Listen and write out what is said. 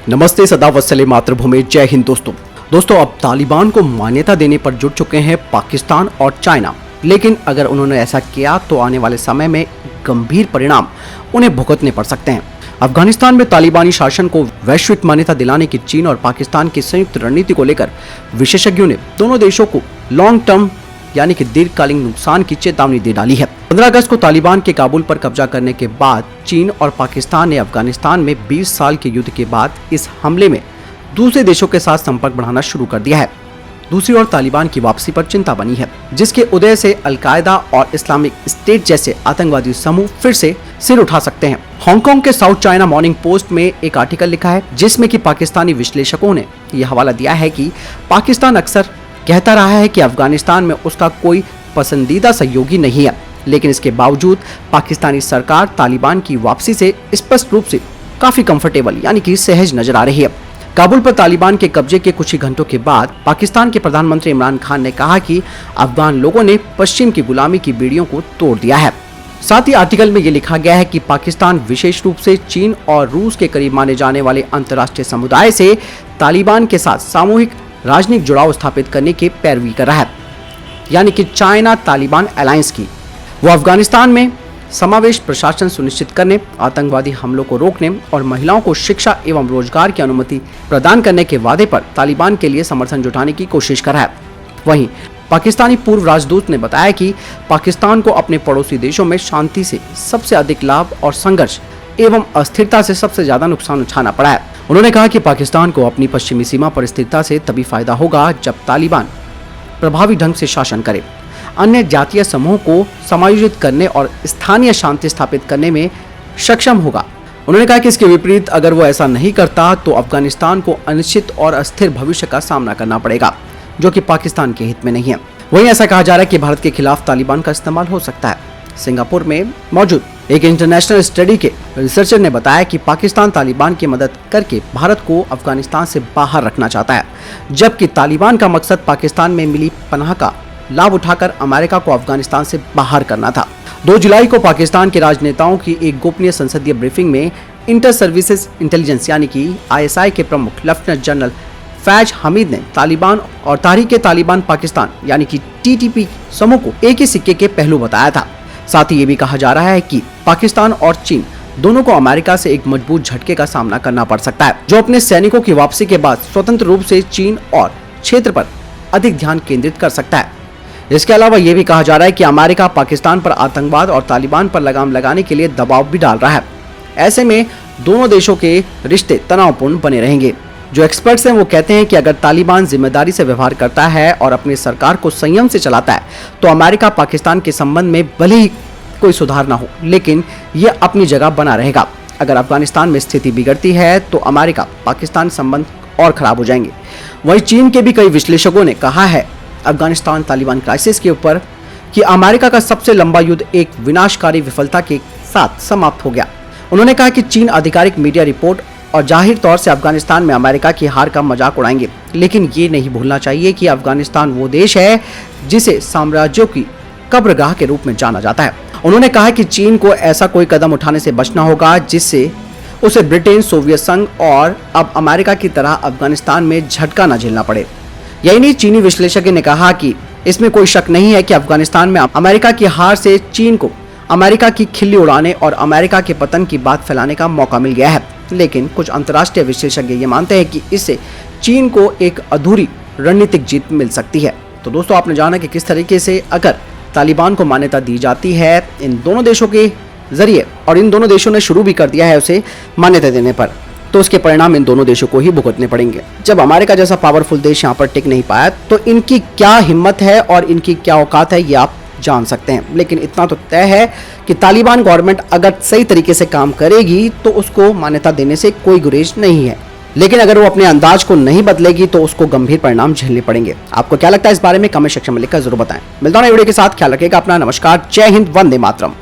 नमस्ते, सदा वत्सले मातृभूमि, जय हिंद। दोस्तों अब तालिबान को मान्यता देने पर जुट चुके हैं पाकिस्तान और चाइना। लेकिन अगर उन्होंने ऐसा किया तो आने वाले समय में गंभीर परिणाम उन्हें भुगतने पड़ सकते हैं। अफगानिस्तान में तालिबानी शासन को वैश्विक मान्यता दिलाने की चीन और पाकिस्तान की संयुक्त रणनीति को लेकर विशेषज्ञों ने दोनों देशों को लॉन्ग टर्म यानी कि दीर्घकालीन नुकसान की चेतावनी दे डाली है। 15 अगस्त को तालिबान के काबुल पर कब्जा करने के बाद चीन और पाकिस्तान ने अफगानिस्तान में 20 साल के युद्ध के बाद इस हमले में दूसरे देशों के साथ संपर्क बढ़ाना शुरू कर दिया है। दूसरी ओर तालिबान की वापसी पर चिंता बनी है, जिसके उदय से अलकायदा और इस्लामिक स्टेट जैसे आतंकवादी समूह फिर से सिर उठा सकते हैं। हांगकांग के साउथ चाइना मॉर्निंग पोस्ट में एक आर्टिकल लिखा है, जिसमें कि पाकिस्तानी विश्लेषकों ने यह हवाला दिया है कि पाकिस्तान अक्सर कहता रहा है कि अफगानिस्तान में उसका कोई पसंदीदा सहयोगी नहीं है, लेकिन इसके बावजूद पाकिस्तानी सरकार तालिबान की वापसी से स्पष्ट रूप से काफी कंफर्टेबल यानी कि सहज नजर आ रही है। काबुल पर तालिबान के कब्जे के कुछ ही घंटों के बाद पाकिस्तान के प्रधानमंत्री इमरान खान ने कहा कि अफगान लोगों ने पश्चिम की गुलामी की बेड़ियों को तोड़ दिया है। साथ ही आर्टिकल में ये लिखा गया है कि पाकिस्तान विशेष रूप से चीन और रूस के करीब माने जाने वाले अंतर्राष्ट्रीय समुदाय से तालिबान के साथ सामूहिक राजनीतिक जुड़ाव स्थापित करने की पैरवी कर रहा है, यानी कि चाइना तालिबान अलायंस की। वो अफगानिस्तान में समावेश प्रशासन सुनिश्चित करने, आतंकवादी हमलों को रोकने और महिलाओं को शिक्षा एवं रोजगार की अनुमति प्रदान करने के वादे पर तालिबान के लिए समर्थन जुटाने की कोशिश कर रहा है। वहीं पाकिस्तानी पूर्व राजदूत ने बताया कि पाकिस्तान को अपने पड़ोसी देशों में शांति से सबसे अधिक लाभ और संघर्ष एवं अस्थिरता से सबसे ज्यादा नुकसान उठाना पड़ा है। उन्होंने कहा कि पाकिस्तान को अपनी पश्चिमी सीमा पर स्थिरता से तभी फायदा होगा जब तालिबान प्रभावी ढंग से शासन करे, अन्य जातीय समूहों को समायोजित करने और स्थानीय शांति स्थापित करने में सक्षम होगा। उन्होंने कहा कि इसके विपरीत अगर वो ऐसा नहीं करता तो अफगानिस्तान को अनिश्चित और अस्थिर भविष्य का सामना करना पड़ेगा, जो कि पाकिस्तान के हित में नहीं है। वहीं ऐसा कहा जा रहा है कि भारत के खिलाफ तालिबान का इस्तेमाल हो सकता है। सिंगापुर में मौजूद एक इंटरनेशनल स्टडी के रिसर्चर ने बताया कि पाकिस्तान तालिबान की मदद करके भारत को अफगानिस्तान से बाहर रखना चाहता है, जबकि तालिबान का मकसद पाकिस्तान में मिली पनाह का लाभ उठाकर अमेरिका को अफगानिस्तान से बाहर करना था। 2 जुलाई को पाकिस्तान के राजनेताओं की एक गोपनीय संसदीय ब्रीफिंग में इंटर सर्विसेज इंटेलिजेंस यानी कि ISI के प्रमुख लेफ्टिनेंट जनरल फैज हमीद ने तालिबान और तहरीक तालिबान पाकिस्तान यानी कि TTP समूह को एक ही सिक्के के पहलू बताया था। साथ ही ये भी कहा जा रहा है कि पाकिस्तान और चीन दोनों को अमेरिका से एक मजबूत झटके का सामना करना पड़ सकता है, जो अपने सैनिकों की वापसी के बाद स्वतंत्र रूप से चीन और क्षेत्र पर अधिक ध्यान केंद्रित कर सकता है। इसके अलावा ये भी कहा जा रहा है कि अमेरिका पाकिस्तान पर आतंकवाद और तालिबान पर लगाम लगाने के लिए दबाव भी डाल रहा है। ऐसे में दोनों देशों के रिश्ते तनावपूर्ण बने रहेंगे। जो एक्सपर्ट्स हैं वो कहते हैं कि अगर तालिबान जिम्मेदारी से व्यवहार करता है और अपनी सरकार को संयम से चलाता है तो अमेरिका पाकिस्तान के संबंध में भले ही कोई सुधार ना हो, लेकिन यह अपनी जगह बना रहेगा। अगर अफगानिस्तान में स्थिति बिगड़ती है तो अमेरिका पाकिस्तान संबंध और खराब हो जाएंगे। वहीं चीन के भी कई विश्लेषकों ने कहा है अफगानिस्तान तालिबान क्राइसिस के ऊपर कि अमेरिका का सबसे लंबा युद्ध एक विनाशकारी विफलता के साथ समाप्त हो गया। उन्होंने कहा कि चीन आधिकारिक मीडिया रिपोर्ट और जाहिर तौर से अफगानिस्तान में अमेरिका की हार का मजाक उड़ाएंगे, लेकिन ये नहीं भूलना चाहिए कि अफगानिस्तान वो देश है जिसे साम्राज्यों की कब्रगाह के रूप में जाना जाता है। उन्होंने कहा कि चीन को ऐसा कोई कदम उठाने से बचना होगा जिससे उसे ब्रिटेन, सोवियत संघ और अब अमेरिका की तरह अफगानिस्तान में झटका न झेलना पड़े। यही नहीं, चीनी विश्लेषक ने कहा कि इसमें कोई शक नहीं है कि अफगानिस्तान में अमेरिका की हार से चीन को अमेरिका की खिल्ली उड़ाने और अमेरिका के पतन की बात फैलाने का मौका मिल गया है। लेकिन कुछ अंतर्राष्ट्रीय विशेषज्ञ ये मानते हैं कि इससे चीन को एक अधूरी रणनीतिक जीत मिल सकती है। तो दोस्तों आपने जाना कि किस तरीके से अगर तालिबान को मान्यता दी जाती है इन दोनों देशों के जरिए और इन दोनों देशों ने शुरू भी कर दिया है उसे मान्यता देने पर, तो उसके परिणाम इन दोनों देशों को ही भुगतने पड़ेंगे। जब अमेरिका जैसा पावरफुल देश यहाँ पर टिक नहीं पाया तो इनकी क्या हिम्मत है और इनकी क्या औकात है ये आप जान सकते हैं। लेकिन इतना तो तय है कि तालिबान गवर्नमेंट अगर सही तरीके से काम करेगी तो उसको मान्यता देने से कोई गुरेज नहीं है, लेकिन अगर वो अपने अंदाज को नहीं बदलेगी तो उसको गंभीर परिणाम झेलने पड़ेंगे। आपको क्या लगता है इस बारे में कमेंट सेक्शन में लिखकर जरूर बताएं। मिलता हूं नई वीडियो के साथ, ख्याल रखिएगा अपना। नमस्कार, जय हिंद, वंदे मातरम।